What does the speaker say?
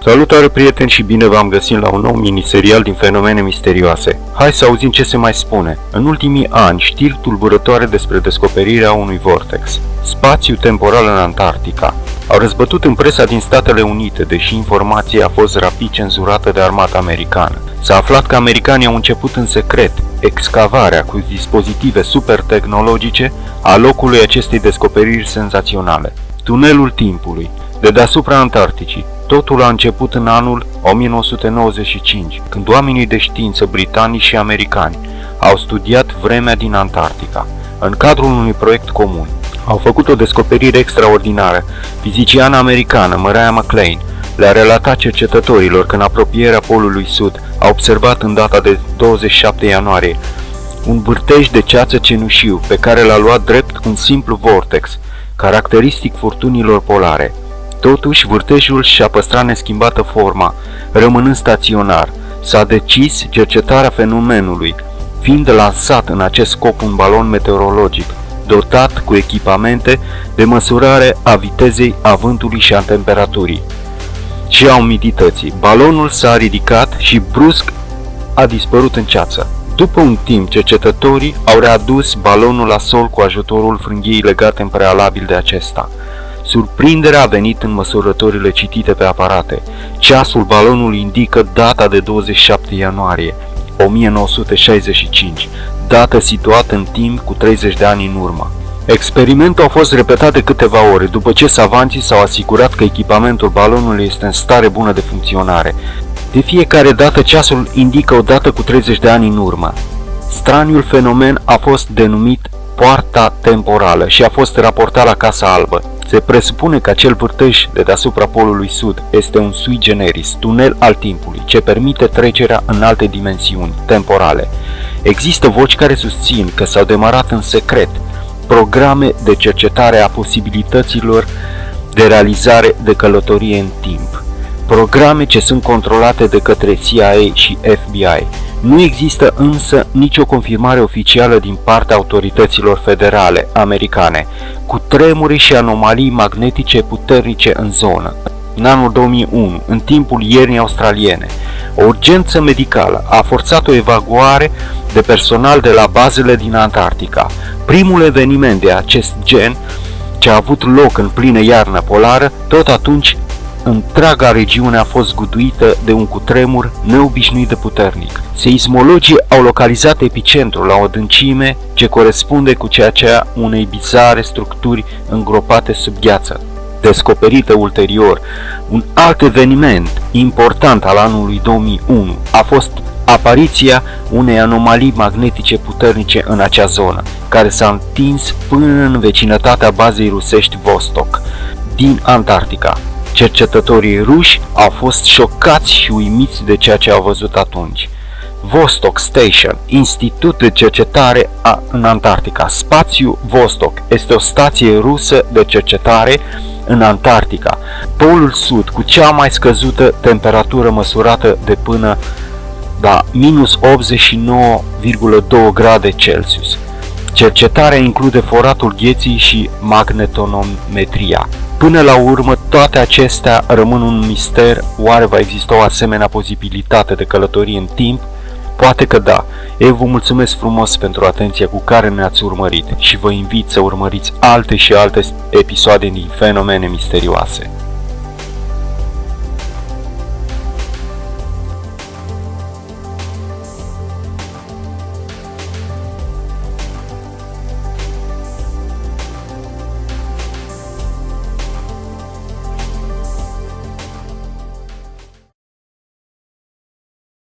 Salutare prieteni și bine v-am găsit la un nou miniserial din fenomene misterioase. Hai să auzim ce se mai spune. În ultimii ani, știri tulburătoare despre descoperirea unui vortex spațiu-temporal în Antarctica au răzbătut în presa din Statele Unite, deși informația a fost rapid cenzurată de armata americană. S-a aflat că americanii au început în secret excavarea cu dispozitive super tehnologice a locului acestei descoperiri senzaționale. Tunelul timpului, de deasupra Antarcticii. Totul a început în anul 1995, când oamenii de știință britanici și americani au studiat vremea din Antarctica, în cadrul unui proiect comun. Au făcut o descoperire extraordinară. Fiziciana americană Mariah McLean le-a relatat cercetătorilor că în apropierea polului sud a observat în data de 27 ianuarie un vârtej de ceață cenușiu pe care l-a luat drept un simplu vortex, caracteristic furtunilor polare. Totuși, vârtejul și-a păstrat neschimbată forma, rămânând staționar. S-a decis cercetarea fenomenului, fiind lansat în acest scop un balon meteorologic, dotat cu echipamente de măsurare a vitezei, a vântului și a temperaturii și a umidității. Balonul s-a ridicat și brusc a dispărut în ceață. După un timp, cercetătorii au readus balonul la sol cu ajutorul frânghiei legate în prealabil de acesta. Surprinderea a venit în măsurătorile citite pe aparate. Ceasul balonului indică data de 27 ianuarie 1965, dată situată în timp cu 30 de ani în urmă. Experimentul a fost repetat de câteva ore, după ce savanții s-au asigurat că echipamentul balonului este în stare bună de funcționare. De fiecare dată ceasul indică o dată cu 30 de ani în urmă. Straniul fenomen a fost denumit poarta temporală și a fost raportat la Casa Albă. Se presupune că acel vârtej de deasupra polului sud este un sui generis, tunel al timpului, ce permite trecerea în alte dimensiuni temporale. Există voci care susțin că s-au demarat în secret programe de cercetare a posibilităților de realizare de călătorie în timp, programe ce sunt controlate de către CIA și FBI. Nu există însă nicio confirmare oficială din partea autorităților federale americane, cu tremure și anomalii magnetice puternice în zonă. În anul 2001, în timpul iernii australiene, o urgență medicală a forțat o evacuare de personal de la bazele din Antarctica. Primul eveniment de acest gen, ce a avut loc în plină iarnă polară, tot atunci întreaga regiune a fost zguduită de un cutremur neobișnuit de puternic. Seismologii au localizat epicentrul la o adâncime ce corespunde cu ceea ce unei bizare structuri îngropate sub gheață. Descoperită ulterior, un alt eveniment important al anului 2001 a fost apariția unei anomalii magnetice puternice în acea zonă, care s-a întins până în vecinătatea bazei rusești Vostok din Antarctica. Cercetătorii ruși au fost șocați și uimiți de ceea ce au văzut atunci. Vostok Station, institut de cercetare în Antarctica. Spațiu Vostok este o stație rusă de cercetare în Antarctica, polul sud, cu cea mai scăzută temperatură măsurată de până la minus 89,2 grade Celsius. Cercetarea include foratul gheții și magnetometria. Până la urmă, toate acestea rămân un mister. Oare va exista o asemenea posibilitate de călătorie în timp? Poate că da. Eu vă mulțumesc frumos pentru atenția cu care ne-ați urmărit și vă invit să urmăriți alte și alte episoade din fenomene misterioase.